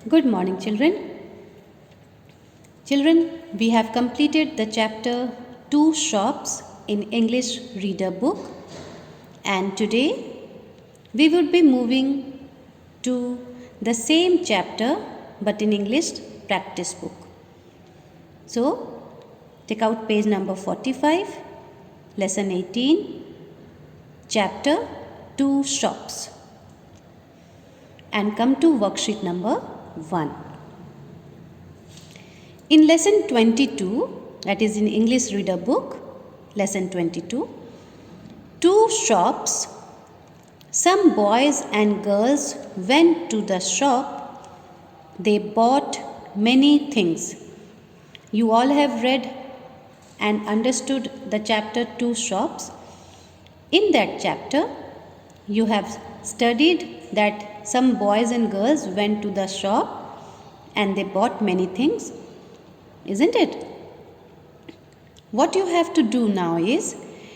Good morning, children. Children, we have completed the chapter 2 shops in English reader book, and today we would be moving to the same chapter but in English practice book. So, take out page number 45, lesson 18, chapter 2 shops, and come to worksheet number 1. In lesson 22, that is in English reader book, lesson 22, 2 shops, some boys and girls went to the shop, they bought many things. You all have read and understood the chapter 2 shops. In that chapter, you have studied that some boys and girls went to the shop and they bought many things, isn't it? What you have to do now is,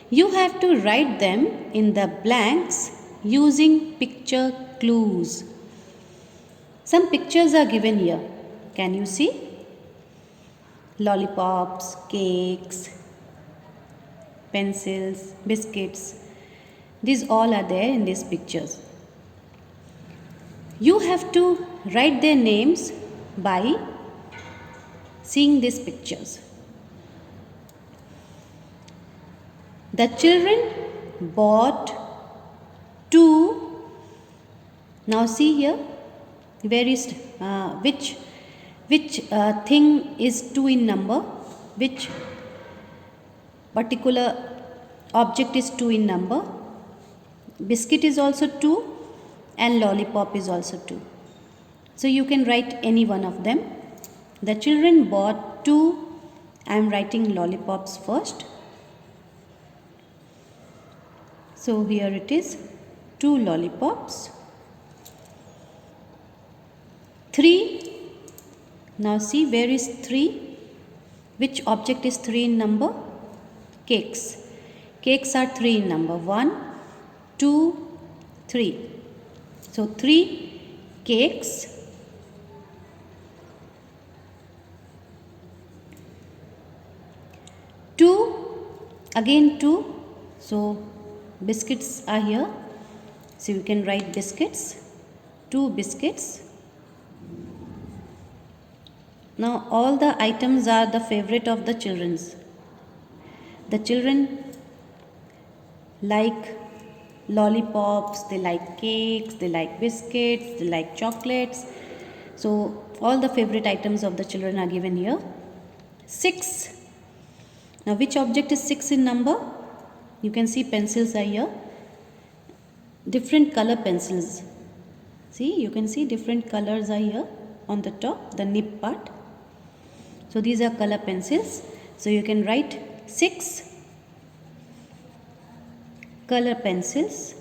you have to write them in the blanks using picture clues. Some pictures are given here. Can you see? Lollipops, cakes, pencils, biscuits. These all are there in these pictures. You have to write their names by seeing these pictures. The children bought 2. Now see here, where is which thing is 2 in number? Which particular object is 2 in number? Biscuit is also 2 and lollipop is also 2. So you can write any one of them. The children bought 2. I am writing lollipops first. So here it is, 2 lollipops. 3. Now see, where is 3? Which object is 3 in number? Cakes. Cakes are 3 in number. 1, 2, 3. So 3 cakes. 2, again 2. So biscuits are here. So you can write biscuits. 2 biscuits. Now all the items are the favorite of the children's. The children like lollipops, they like cakes, they like biscuits, they like chocolates. So all the favorite items of the children are given here. 6. Now which object is 6 in number? You can see pencils are here. Different color pencils. See, you can see different colors are here on the top, the nib part. So these are color pencils. So you can write 6 color pencils.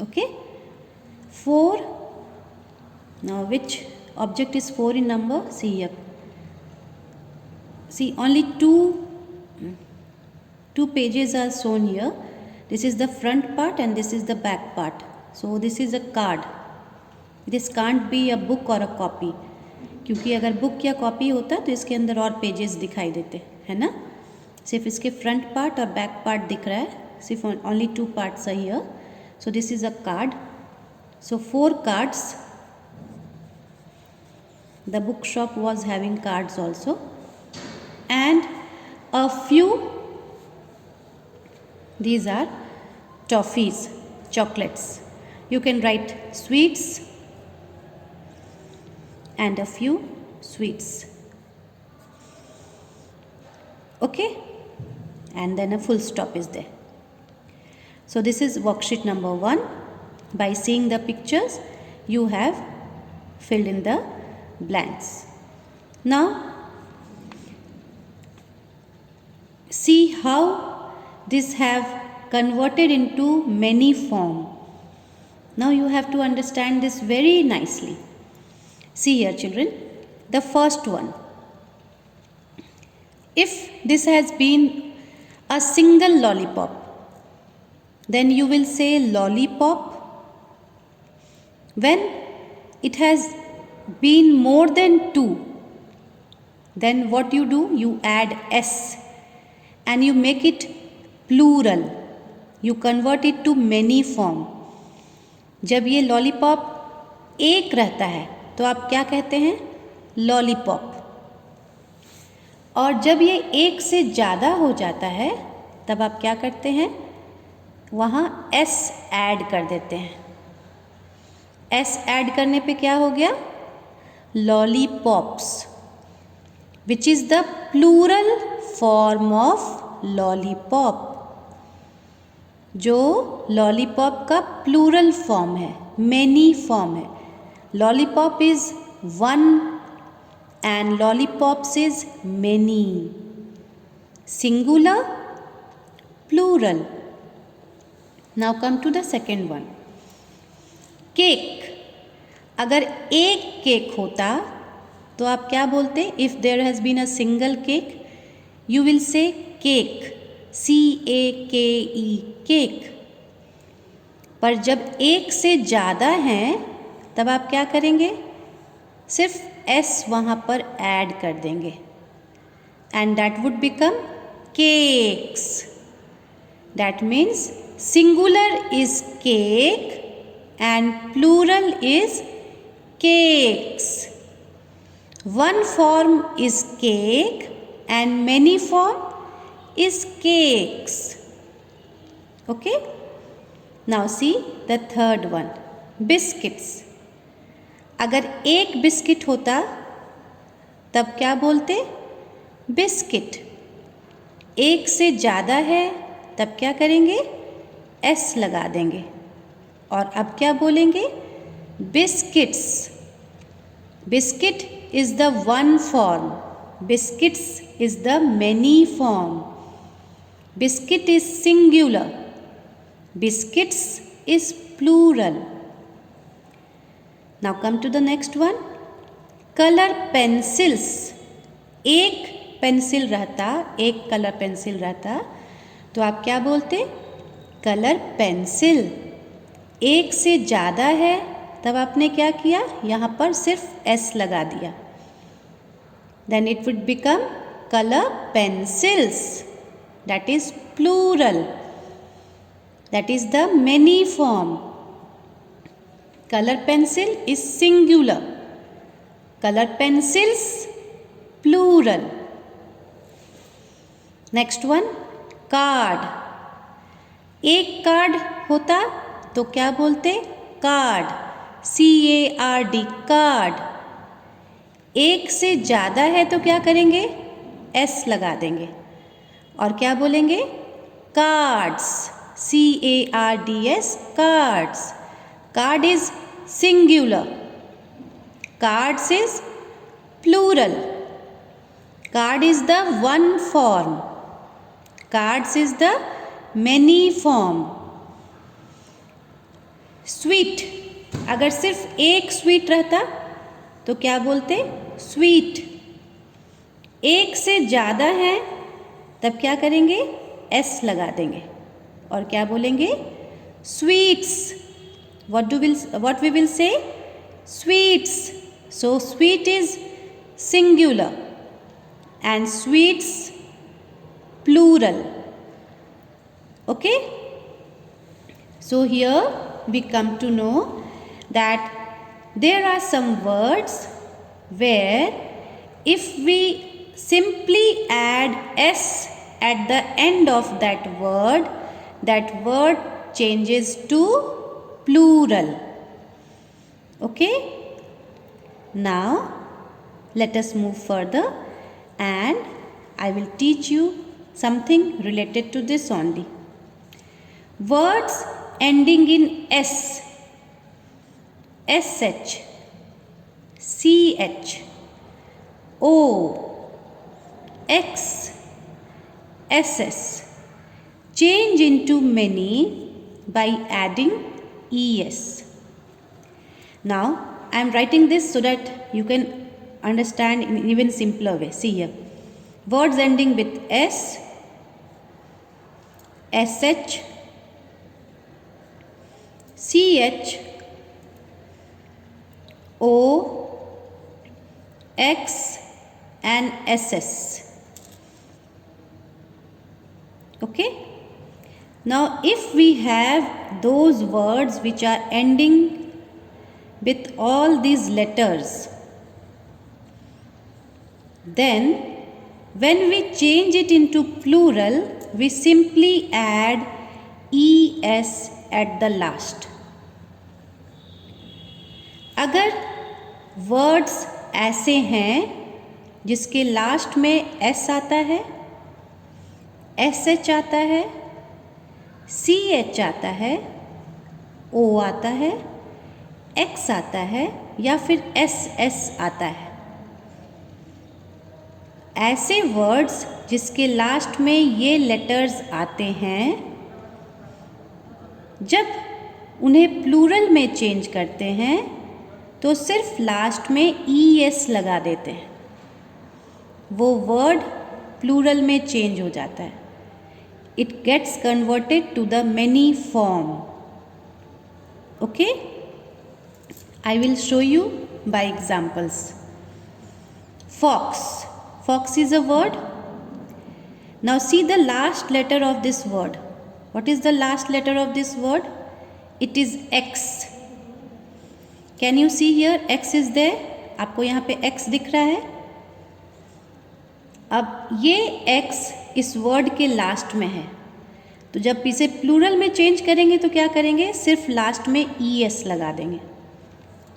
Okay. 4. Now which object is 4 in number? See here. See, only two pages are shown here. This is the front part and this is the back part. So this is a card. This can't be a book or a copy. क्योंकि अगर book या copy होता तो इसके अंदर और pages दिखाई देते, है ना? सिर्फ इसके फ्रंट पार्ट और बैक पार्ट दिख रहा है. सिर्फ only 2 parts are here. So this is a card. So 4 cards. The bookshop was having cards also. And a few, these are toffees, chocolates. You can write sweets and a few sweets. Okay? And then a full stop is there. So this is worksheet number 1. By seeing the pictures, you have filled in the blanks. Now, see how this have converted into many form. Now you have to understand this very nicely. See here, children, the first one. If this has been a single lollipop, then you will say lollipop. When it has been more than 2, then what you do? You add s and you make it plural. You convert it to many form. जब ये lollipop एक रहता है तो आप क्या कहते हैं? लॉलीपॉप. और जब ये एक से ज़्यादा हो जाता है तब आप क्या करते हैं? वहाँ s ऐड कर देते हैं. s ऐड करने पे क्या हो गया? Lollipops, which is the plural form of lollipop. जो लॉलीपॉप का प्लूरल फॉर्म है, मेनी फॉर्म है. Lollipop is one and lollipops is many. Singular, plural. Now come to the second one. Cake. अगर एक केक होता तो आप क्या बोलते? If there has been a single cake, you will say cake. C-A-K-E, cake. पर जब एक से ज़्यादा हैं तब आप क्या करेंगे? सिर्फ s वहाँ पर ऐड कर देंगे and that would become cakes. That means singular is cake and plural is cakes. One form is cake and many form is cakes. Okay? Now see the third one, biscuits. अगर एक biscuit होता तब क्या बोलते? Biscuit. एक से ज़्यादा है तब क्या करेंगे? s लगा देंगे और अब क्या बोलेंगे? Biscuits. Biscuit is the one form, biscuits is the many form. Biscuit is singular, biscuits is plural. Now come to the next one. Color pencils. एक पेंसिल रहता, एक कलर पेंसिल रहता तो आप क्या बोलते? Colour pencil. एक से ज़्यादा है तब आपने क्या किया? यहाँ पर सिर्फ s लगा दिया. Then it would become color pencils. That is plural. That is the many form. Color pencil is singular. Color pencils, plural. Next one, card. एक कार्ड होता तो क्या बोलते? कार्ड. C-A-R-D, card. एक से ज़्यादा है तो क्या करेंगे? s लगा देंगे और क्या बोलेंगे? Cards. C-A-R-D-S, cards. Card is singular. Cards is plural. Card is the one form. Cards is the many form. Sweet. अगर सिर्फ एक स्वीट रहता तो क्या बोलते? स्वीट. एक से ज़्यादा है तब क्या करेंगे? s लगा देंगे और क्या बोलेंगे? Sweets. What we will say? Sweets. So sweet is singular and sweets plural. Okay? So here we come to know that there are some words where if we simply add s at the end of that word changes to plural. Okay? Now let us move further and I will teach you something related to this only. Words ending in s, sh, ch, o, x, ss change into many by adding es. Now I am writing this so that you can understand in even simpler way. See here, words ending with s, sh, CH O X and SS. Okay. Now if we have those words which are ending with all these letters, then when we change it into plural, we simply add ES at the last. अगर words ऐसे हैं जिसके last में S आता है, SH आता है, CH आता है, O आता है, X आता है या फिर SS आता है, ऐसे वर्ड्स जिसके लास्ट में ये लेटर्स आते हैं, जब उन्हें प्लूरल में चेंज करते हैं तो सिर्फ लास्ट में ES लगा देते हैं, वो वर्ड प्लूरल में चेंज हो जाता है. It gets converted to the many form. Okay, I will show you by examples. Fox. Fox is a word. Now see the last letter of this word. What is the last letter of this word? It is X. Can you see here? X is there. आपको यहाँ पे X दिख रहा है. अब ये X इस word के लास्ट में है, तो जब इसे प्लूरल में चेंज करेंगे तो क्या करेंगे? सिर्फ लास्ट में ES लगा देंगे.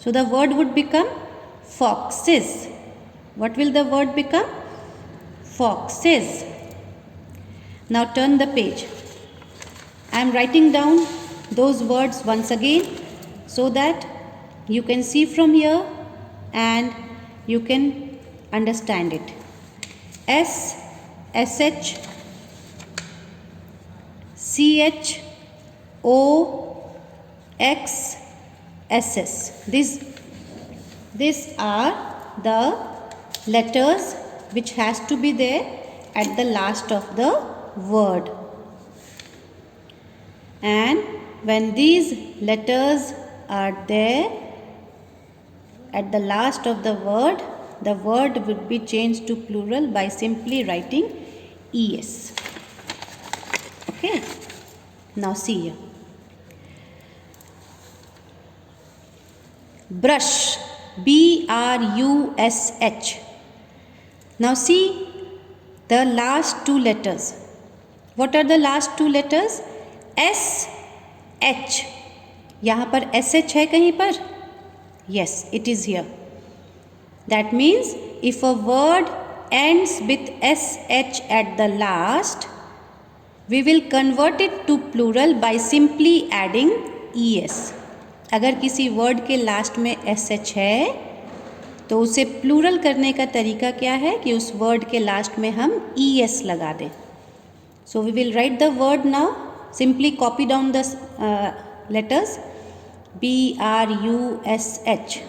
So the word would become foxes. What will the word become? Foxes. Now turn the page. I am writing down those words once again so that you can see from here and you can understand it. S, SH, CH, O, X, SS. These are the letters which has to be there at the last of the word. And when these letters are there at the last of the word would be changed to plural by simply writing ES. Okay. Now see here. Brush. BRUSH. Now see the last two letters. What are the last two letters? SH. यहाँ पर SH है कहीं पर? Yes, it is here. That means if a word ends with SH at the last, we will convert it to plural by simply adding ES. अगर किसी word के last में SH है तो उसे प्लूरल करने का तरीका क्या है कि उस वर्ड के लास्ट में हम ES लगा दें. So we will write the word now. Simply copy down the letters. BRUSH.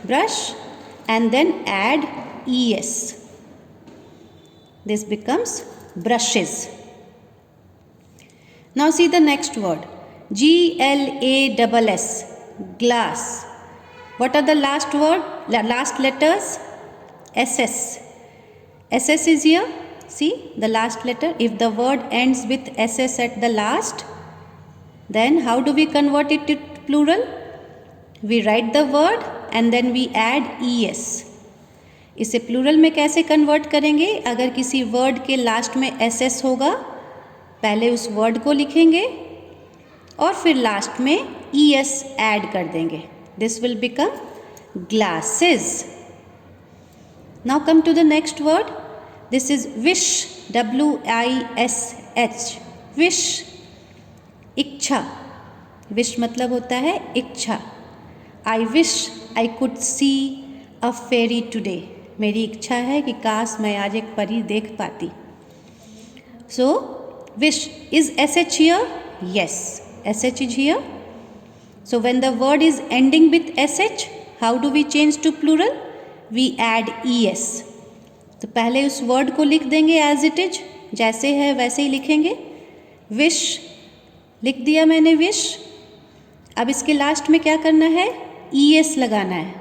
Brush and then add ES. This becomes brushes. Now see the next word. GLASS. Glass. What are the last letters? SS. SS is here. See the last letter. If the word ends with SS at the last, then how do we convert it to plural? We write the word and then we add ES. इसे plural में कैसे convert करेंगे? अगर किसी word के last में SS होगा, पहले उस वर्ड को लिखेंगे और फिर लास्ट में ES ऐड कर देंगे. This will become glasses. Now come to the next word. This is wish. WISH. Wish. इच्छा. Wish मतलब होता है इच्छा. I wish I could see a fairy today. मेरी इच्छा है कि काश मैं आज एक परी देख पाती. So wish. Is SH here? Yes, SH is here. So when the word is ending with SH, how do we change to plural? We add ES. तो पहले उस वर्ड को लिख देंगे as it is, जैसे है वैसे ही लिखेंगे. Wish लिख दिया मैंने wish. अब इसके लास्ट में क्या करना है, ES लगाना है।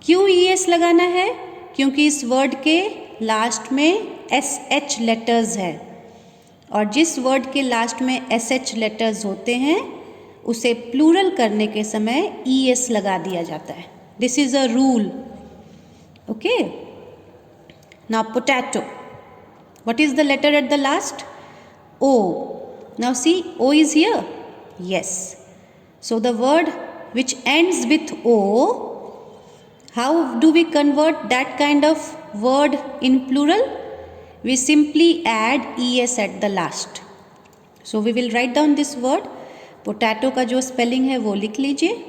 क्यों ES लगाना है? क्योंकि इस वर्ड के लास्ट में SH लेटर्स है, और जिस वर्ड के लास्ट में SH लेटर्स होते हैं उसे प्लूरल करने के समय ES लगा दिया जाता है। This is a rule. Okay, now potato, what is the letter at the last? O. Now see, O is here. Yes. So the word which ends with O, how do we convert that kind of word in plural? We simply add ES at the last. So we will write down this word. Potato का जो spelling है वो लिख लीजिए.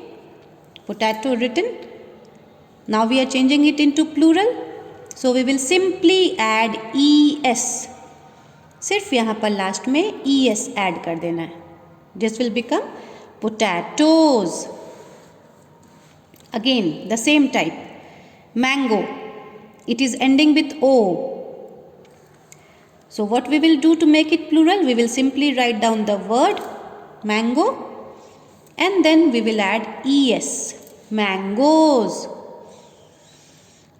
Potato written. Now we are changing it into plural. So we will simply add ES. सिर्फ यहाँ पर last में ES ऐड कर देना है. This will become potatoes. Again the same type. Mango, it is ending with O. So what we will do to make it plural? We will simply write down the word mango and then we will add ES. Mangoes.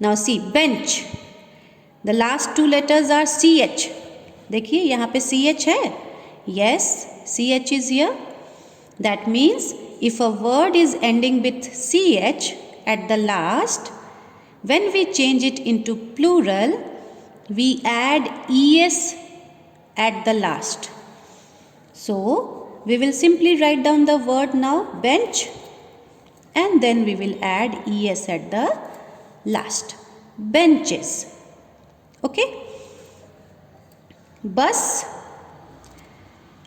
Now see, bench. The last two letters are CH. देखिए यहाँ पे CH है. Yes, CH is here. That means if a word is ending with CH at the last, when we change it into plural, we add ES at the last. So we will simply write down the word now bench and then we will add ES at the last. Benches. Okay. Bus,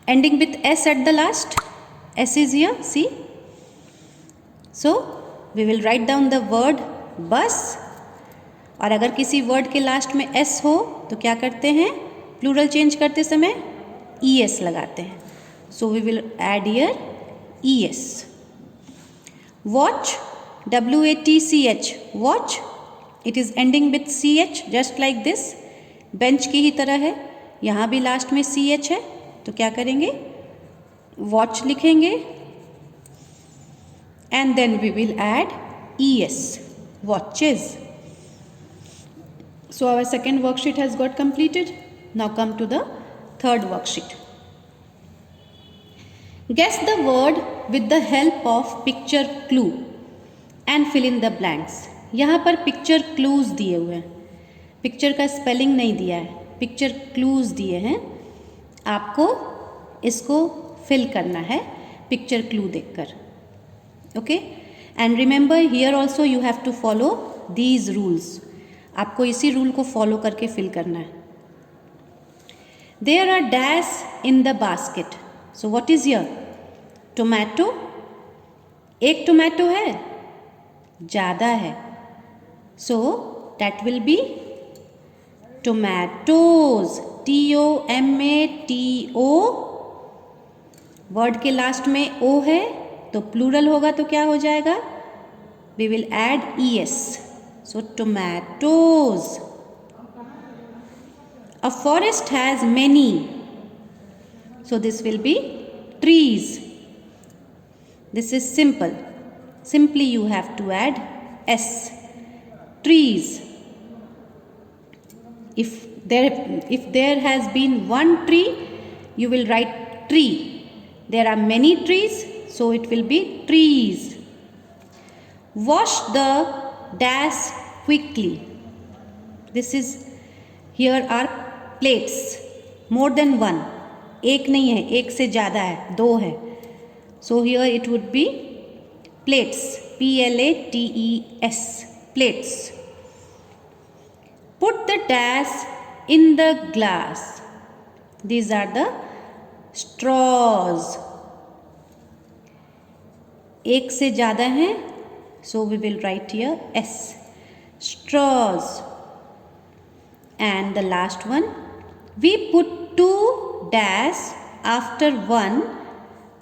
ending with S at the last. S is here, see. So we will write down the word bus. और अगर किसी word के last में S हो तो क्या करते हैं, प्लूरल चेंज करते समय ES लगाते हैं. So we will add here ES. Watch, WATCH, watch. It is ending with CH just like this. Bench की ही तरह है, यहाँ भी लास्ट में CH है, तो क्या करेंगे, वॉच लिखेंगे and then we will add ES, watches. So our second worksheet has got completed. Now come to the third worksheet. Guess the word with the help of picture clue and fill in the blanks. यहाँ पर picture clues दिए हुए हैं, picture का spelling नहीं दिया है, picture clues दिए हैं. आपको इसको फिल करना है पिक्चर क्लू देखकर. Okay, and remember here also you have to follow these rules. आपको इसी रूल को फॉलो करके फिल करना है. There are dash in the basket. So what is here? Tomato. एक टोमेटो है, ज़्यादा है, so that will be tomatoes. TOMATO. Word के लास्ट में O है तो प्लूरल होगा तो क्या हो जाएगा, we will add ES. So tomatoes. A forest has many. So this will be trees. This is simple. Simply you have to add S. Trees. If there has been one tree, you will write tree. There are many trees, so it will be trees. Wash the dash quickly. This is, here are plates, more than one. एक नहीं है, एक से ज़्यादा है, दो है. So here it would be plates. PLATES. Plates. Put the dash in the glass. These are the straws. एक से ज़्यादा हैं, so we will write here S. Straws. And the last one, we put 2 dash after 1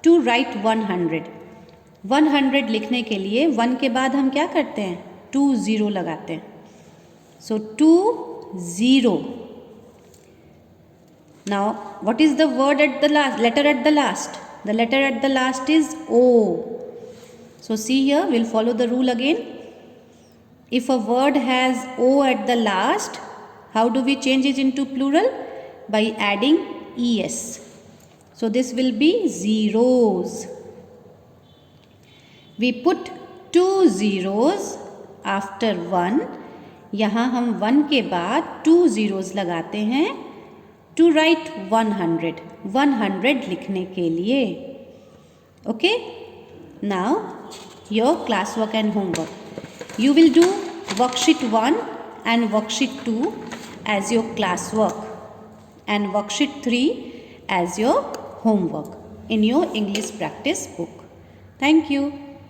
to write 100. 100 लिखने के लिए 1 के बाद हम क्या करते हैं, 2 0 लगाते हैं. So 2 0. Now what is the word at the last, letter at the last? The letter at the last is O. So see here, we'll follow the rule again. If a word has O at the last, how do we change it into plural? By adding es. So this will be zeros. We put 2 zeros after 1. यहाँ हम 1 के बाद 2 zeros लगाते हैं to write 100. 100 लिखने के लिए. Okay? Now your classwork and homework. You will do worksheet 1 and worksheet 2 as your classwork and worksheet 3 as your homework in your English practice book. Thank you.